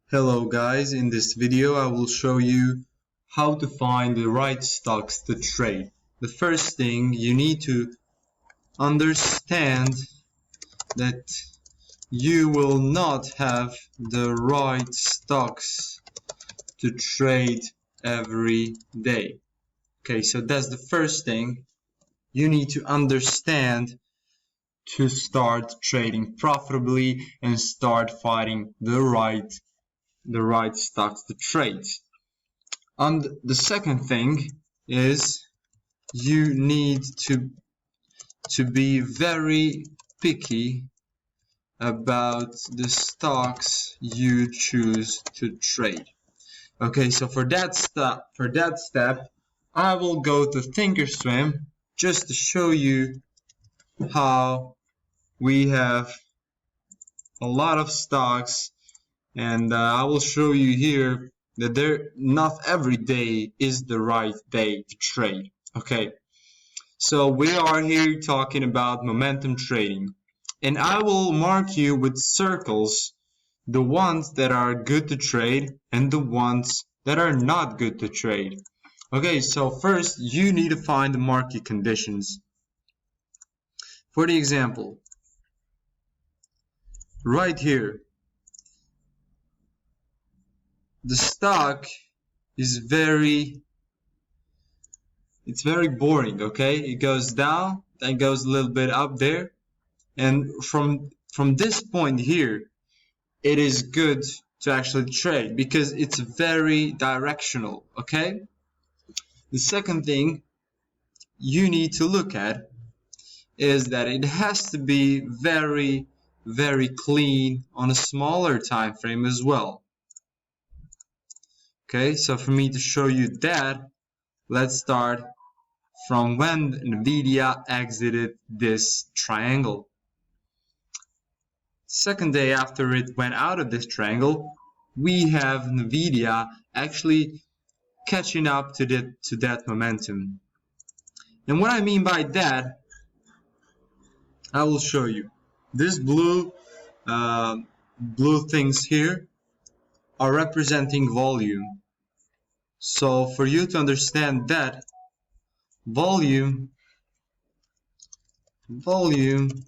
Hello guys, in this video I will show you how to find the right stocks to trade. The first thing you need to understand that you will not have the right stocks to trade every day. Okay, so that's the first thing you need to understand to start trading profitably and start finding the right stocks to trade. And the second thing is you need to be very picky about the stocks you choose to trade. Okay, so for that step, I will go to Thinkorswim just to show you how we have a lot of stocks, and I will show you here that not every day is the right day to trade. Okay, so we are here talking about momentum trading, and I will mark you with circles the ones that are good to trade and the ones that are not good to trade. Okay, so first you need to find the market conditions. For the example, right here, the stock is very boring. Okay, it goes down, then goes a little bit up there, and from this point here it is good to actually trade because it's very directional. Okay, the second thing you need to look at is that it has to be very clean on a smaller time frame as well. Okay, so for me to show you that, let's start from when Nvidia exited this triangle. Second day after it went out of this triangle, we have Nvidia actually catching up to that momentum. And what I mean by that, I will show you. This blue things here are representing volume. So for you to understand that, volume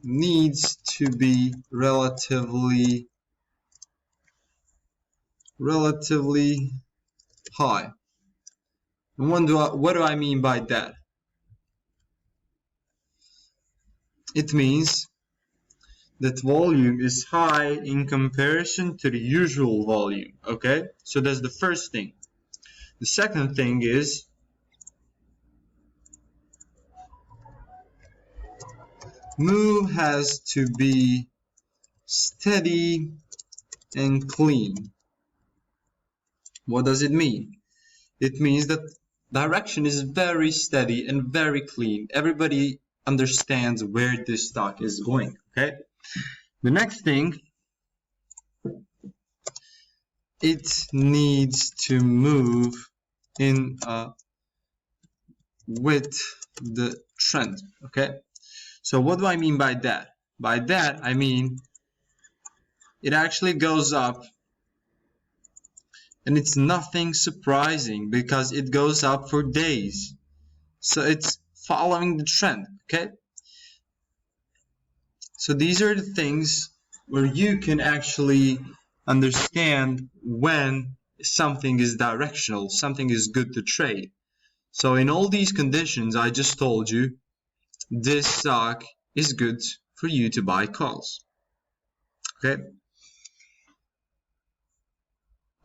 needs to be relatively high. And what do I mean by that? It means that volume is high in comparison to the usual volume. Okay, so that's the first thing. The second thing is move has to be steady and clean. What does it mean? It means that direction is very steady and very clean. Everybody understands where this stock is going. Okay, the next thing, it needs to move in with the trend. Okay, so what do I mean by that? By that I mean it actually goes up, and it's nothing surprising because it goes up for days, so it's following the trend. Okay, so these are the things where you can actually understand when something is directional, something is good to trade. So in all these conditions I just told you, this stock is good for you to buy calls. Okay,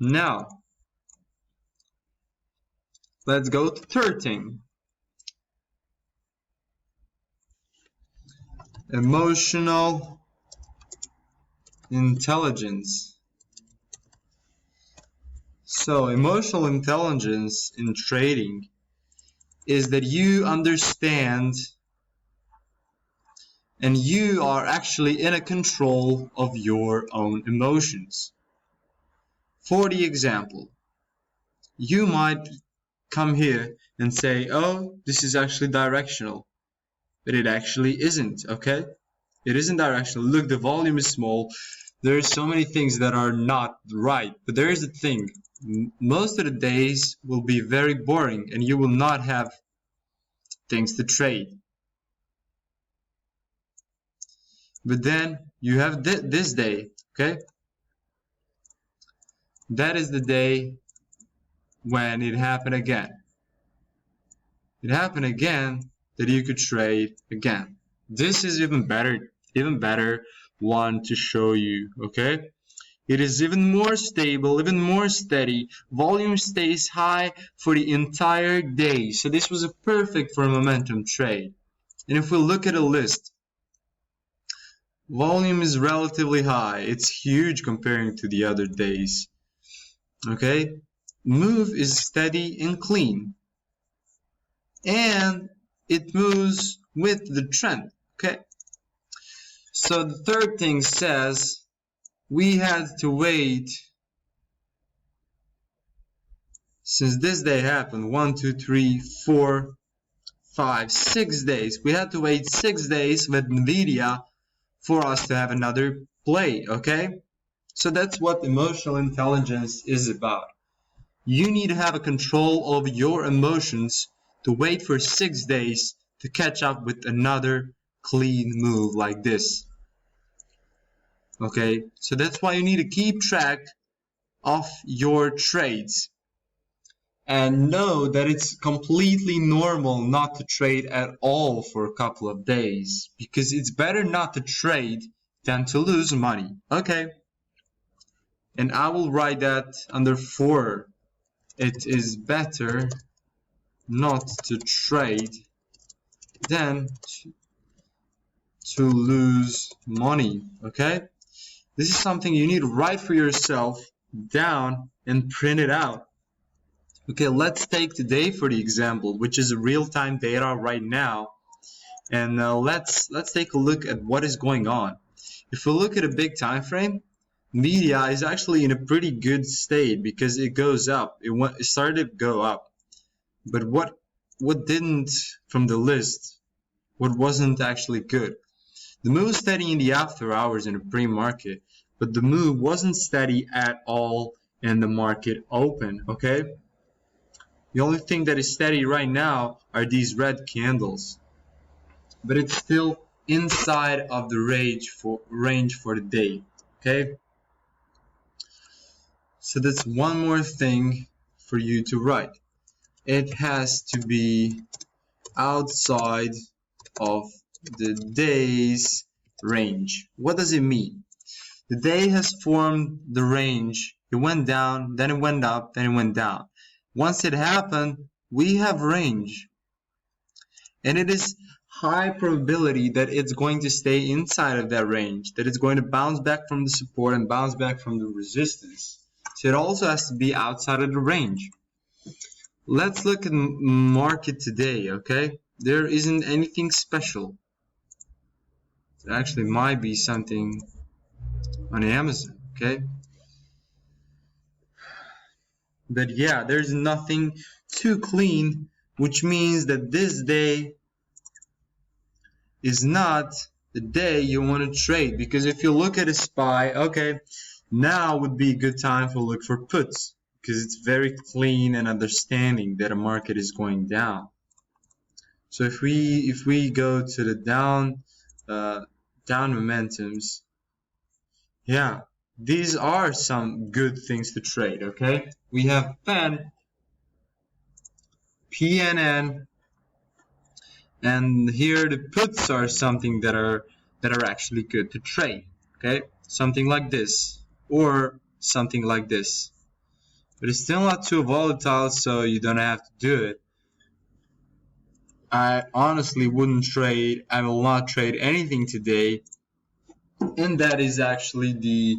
now let's go to third thing, emotional intelligence. So emotional intelligence in trading is that you understand and you are actually in a control of your own emotions. For the example, you might come here and say, oh, this is actually directional, but it actually isn't. Okay, it isn't directional. Look, the volume is small, There are so many things that are not right, but there is a thing. Most of the days will be very boring and you will not have things to trade. But then you have this day, okay? That is the day when it happened again. It happened again that you could trade again. This is even better one to show you, okay? It is even more stable, even more steady. Volume stays high for the entire day. So this was perfect for a momentum trade. And if we look at a list, volume is relatively high. It's huge comparing to the other days. Okay? Move is steady and clean. And it moves with the trend. Okay? So the third thing says we had to wait since this day happened 1, 2, 3, 4, 5, 6 days. We had to wait 6 days with Nvidia for us to have another play, okay? So that's what emotional intelligence is about. You need to have a control over your emotions to wait for 6 days to catch up with another clean move like this. Okay, so that's why you need to keep track of your trades and know that it's completely normal not to trade at all for a couple of days, because it's better not to trade than to lose money. Okay, and I will write that under 4. It is better not to trade than to lose money. Okay, this is something you need to write for yourself down and print it out. Okay, let's take today for the example, which is real-time data right now, and let's take a look at what is going on. If we look at a big time frame, Nvidia is actually in a pretty good state because it goes up. It started to go up, but what didn't from the list? What wasn't actually good? The move was steady in the after hours in the pre-market, but the move wasn't steady at all in the market open. Okay. The only thing that is steady right now are these red candles. But it's still inside of the range for the day. Okay? So that's one more thing for you to write. It has to be outside of the day's range. What does it mean? The day has formed the range. It went down, then it went up, then it went down. Once it happened, we have range. And it is high probability that it's going to stay inside of that range, that it's going to bounce back from the support and bounce back from the resistance. So it also has to be outside of the range. Let's look at market today, okay? There isn't anything special. There actually might be something on Amazon, okay? But yeah, there's nothing too clean, which means that this day is not the day you want to trade. Because if you look at a SPY, okay, now would be a good time to look for puts, because it's very clean and understanding that a market is going down. So if we go to the down momentums, yeah, these are some good things to trade. Okay, we have PEN, PNN, and here the puts are something that are actually good to trade. Okay, something like this or something like this, but it's still not too volatile, so you don't have to do it. I honestly wouldn't trade. I will not trade anything today, and that is actually the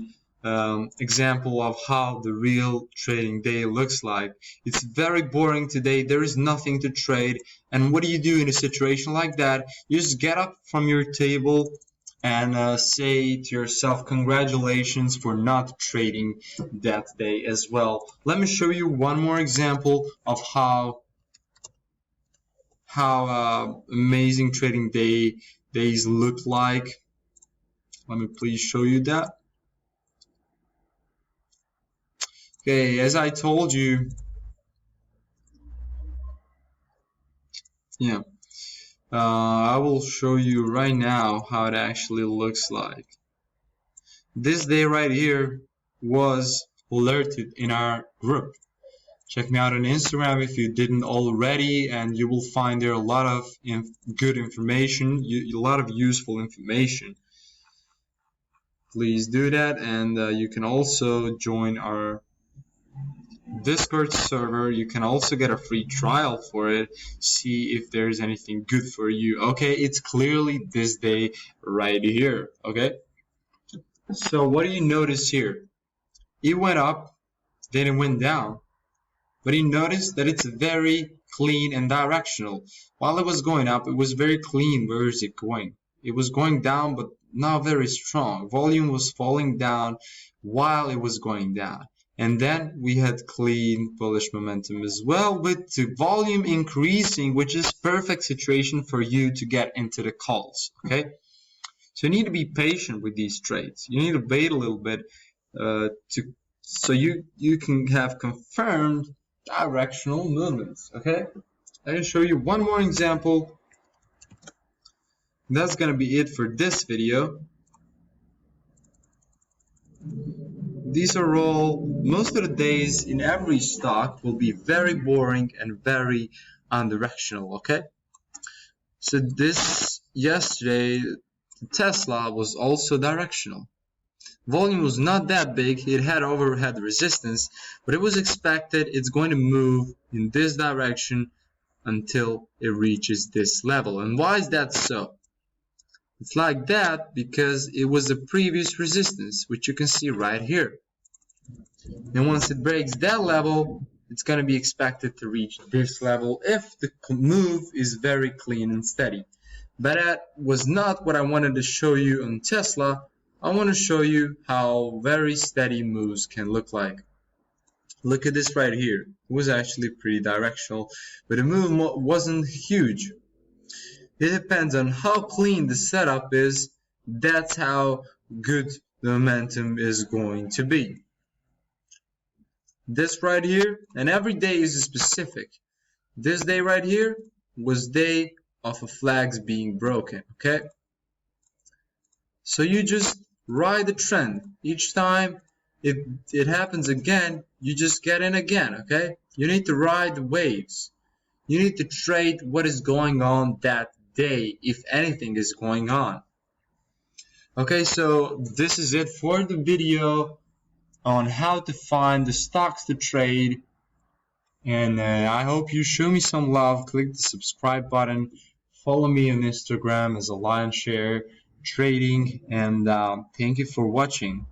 example of how the real trading day looks like. It's very boring today. There is nothing to trade. And what do you do in a situation like that? You just get up from your table and say to yourself, congratulations for not trading that day as well. Let me show you one more example of how amazing trading days look like. Let me please show you that. Okay, as I told you, yeah, I will show you right now how it actually looks like. This day right here was alerted in our group. Check me out on Instagram if you didn't already, and you will find there a lot of good information, a lot of useful information. Please do that, and you can also join our Discord server. You can also get a free trial for it, see if there's anything good for you. Okay, it's clearly this day right here. Okay, so what do you notice here? It went up, then it went down. But you notice that it's very clean and directional. While it was going up, it was very clean. Where is it going? It was going down, but not very strong. Volume was falling down while it was going down. And then we had clean bullish momentum as well, with the volume increasing, which is perfect situation for you to get into the calls. Okay, so you need to be patient with these trades. You need to wait a little bit so you can have confirmed directional movements. Okay, I can show you one more example. That's gonna be it for this video. These are all, most of the days in every stock will be very boring and very undirectional. Okay, so this yesterday Tesla was also directional. Volume was not that big, it had overhead resistance, but it was expected it's going to move in this direction until it reaches this level. And why is that so? It's like that because it was the previous resistance, which you can see right here. And once it breaks that level, it's going to be expected to reach this level if the move is very clean and steady. But that was not what I wanted to show you on Tesla. I want to show you how very steady moves can look like. Look at this right here. It was actually pretty directional, but the move wasn't huge. It depends on how clean the setup is. That's how good the momentum is going to be. This right here, and every day is specific. This day right here was day of a flags being broken, okay? So you just ride the trend. Each time it happens again, you just get in again, okay? You need to ride the waves. You need to trade what is going on that day, if anything is going on. Okay, so this is it for the video on how to find the stocks to trade. And I hope you show me some love. Click the subscribe button. Follow me on Instagram as a Lion Share Trading. And thank you for watching.